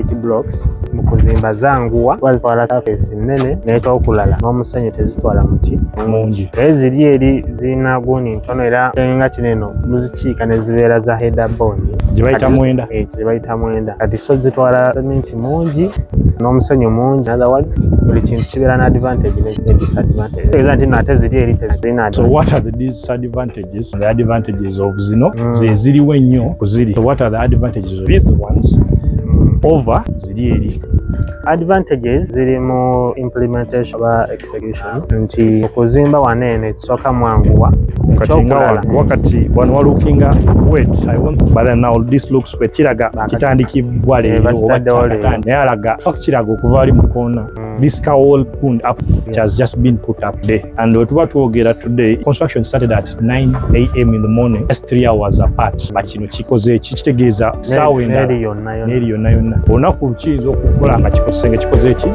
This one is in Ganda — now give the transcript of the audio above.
concrete blocks mu kuzimba zanguwa kuba zitwala surface nnene n'ekyokulala n'omusenyu tezitwala muki mungi. Eziri eri zirina guuni ntono era nga kineno muzikiika ne zibeera za header bone gye bayita mwenda kati so zitwala cement mungi n'omusenyu mungi. In other words, buli kintu kibeera na advantage ne disadvantage. Tegeeza nti nate ziri eri tezirina. So what are the disadvantages and the advantages of zino ze ziriwo ennyo ku ziri? So what are the advantages of these ones over ziri eri? Advantages ziri mu implementation oba execution nti okuzimba waneene kisooka mwanguwa. Wakati wano walookinga wet but then now this looks wet kiraga kitandikibwa leero naye alaga kiraga okuva ali mu koona this whole pund up it has just been put up there and wetuba twogera today construction started at 9 AM in the morning just 3 hours apart but kino kikoze kitegeeza saawa endala n'eri yonna olunaku lukiyinza okukola nga kikoze eki